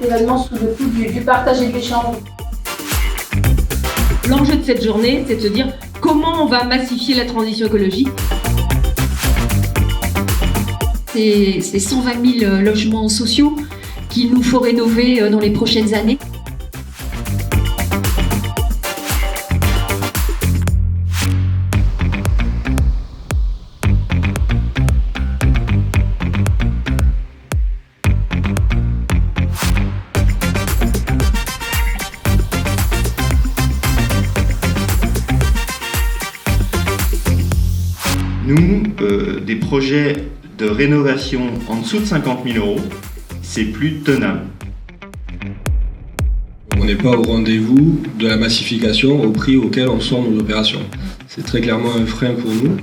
événements sous le coup du partage et de l'échange. L'enjeu de cette journée, c'est de se dire comment on va massifier la transition écologique. C'est 120 000 logements sociaux qu'il nous faut rénover dans les prochaines années. Nous, des projets de rénovation en dessous de 50 000 €, c'est plus tenable. On n'est pas au rendez-vous de la massification au prix auquel on sort nos opérations. C'est très clairement un frein pour nous.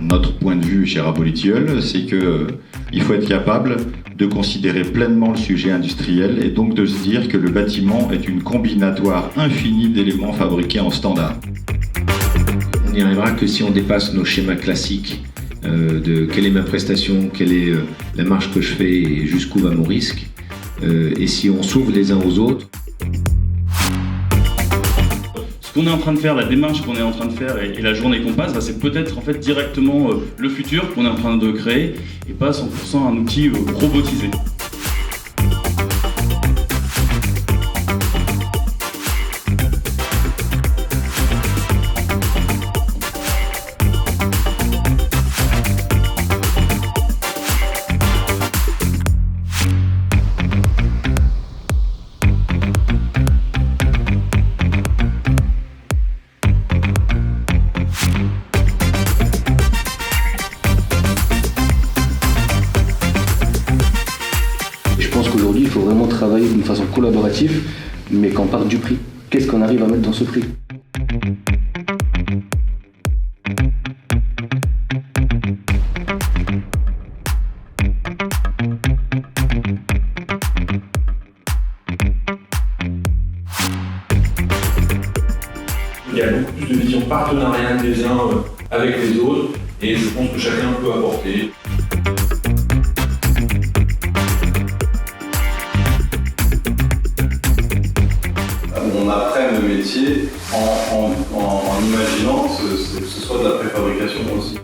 Notre point de vue chez Rabolitiol, c'est qu'il faut être capable de considérer pleinement le sujet industriel et donc de se dire que le bâtiment est une combinatoire infinie d'éléments fabriqués en standard. On n'y arrivera que si on dépasse nos schémas classiques de quelle est ma prestation, quelle est la marge que je fais et jusqu'où va mon risque, et si on s'ouvre les uns aux autres. Ce qu'on est en train de faire, la démarche qu'on est en train de faire et la journée qu'on passe, c'est peut-être en fait directement le futur qu'on est en train de créer et pas 100% un outil robotisé. Je pense qu'aujourd'hui, il faut vraiment travailler d'une façon collaborative, mais qu'on parte du prix. Qu'est-ce qu'on arrive à mettre dans ce prix ? Il y a beaucoup plus de vision partenariale des uns avec les autres, et je pense que chacun peut apporter. On apprenne le métier en imaginant que ce soit de la préfabrication aussi.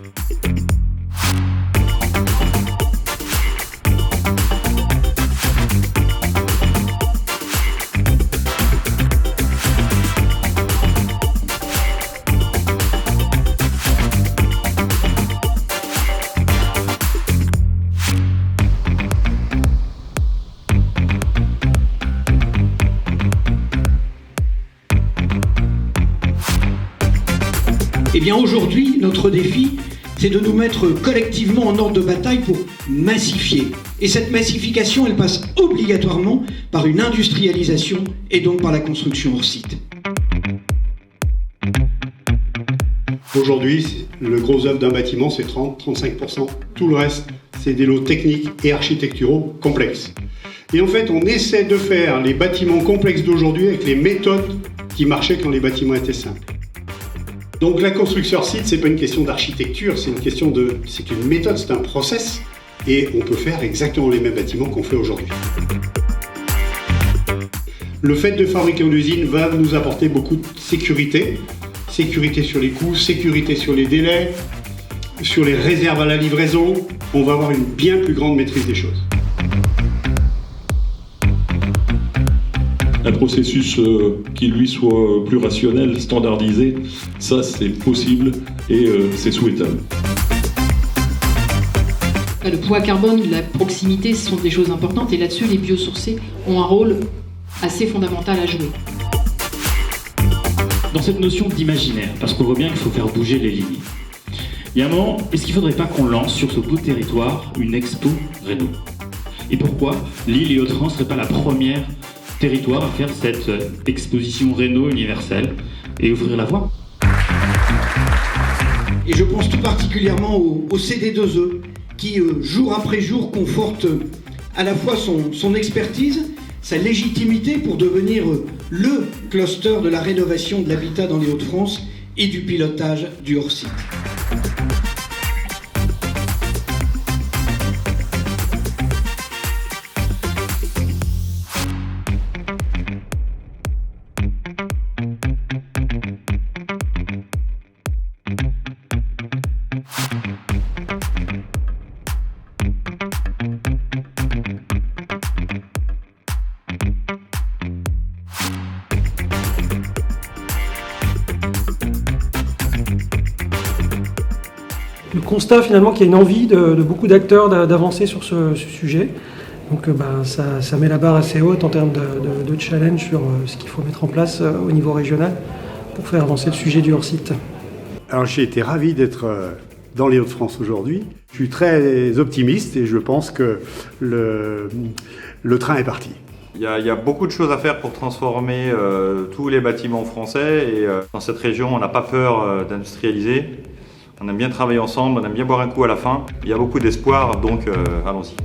Eh bien aujourd'hui, notre défi, c'est de nous mettre collectivement en ordre de bataille pour massifier. Et cette massification, elle passe obligatoirement par une industrialisation et donc par la construction hors site. Aujourd'hui, le gros œuvre d'un bâtiment, c'est 30-35%. Tout le reste, c'est des lots techniques et architecturaux complexes. Et en fait, on essaie de faire les bâtiments complexes d'aujourd'hui avec les méthodes qui marchaient quand les bâtiments étaient simples. Donc la construction hors site, c'est pas une question d'architecture, c'est une méthode, c'est un process, et on peut faire exactement les mêmes bâtiments qu'on fait aujourd'hui. Le fait de fabriquer en usine va nous apporter beaucoup de sécurité. Sécurité sur les coûts, sécurité sur les délais, sur les réserves à la livraison. On va avoir une bien plus grande maîtrise des choses. Un processus qui lui soit plus rationnel, standardisé, ça c'est possible et c'est souhaitable. Le poids carbone, la proximité, ce sont des choses importantes et là-dessus les biosourcés ont un rôle assez fondamental à jouer. Dans cette notion d'imaginaire, parce qu'on voit bien qu'il faut faire bouger les lignes. Il y a un moment, est-ce qu'il ne faudrait pas qu'on lance sur ce bout de territoire une expo réno? Et pourquoi l'île et Hauts-de-France ne serait pas la première territoire à faire cette exposition réno universelle et ouvrir la voie? Et je pense tout particulièrement au CD2E qui, jour après jour, conforte à la fois son expertise, sa légitimité pour devenir le cluster de la rénovation de l'habitat dans les Hauts-de-France et du pilotage du hors-site. Le constat finalement qu'il y a une envie de beaucoup d'acteurs d'avancer sur ce sujet. Donc ça met la barre assez haute en termes de challenge sur ce qu'il faut mettre en place au niveau régional pour faire avancer le sujet du hors-site. Alors j'ai été ravi d'être dans les Hauts-de-France aujourd'hui. Je suis très optimiste et je pense que le train est parti. Il y a beaucoup de choses à faire pour transformer tous les bâtiments français et dans cette région on n'a pas peur d'industrialiser. On aime bien travailler ensemble, on aime bien boire un coup à la fin. Il y a beaucoup d'espoir donc allons-y.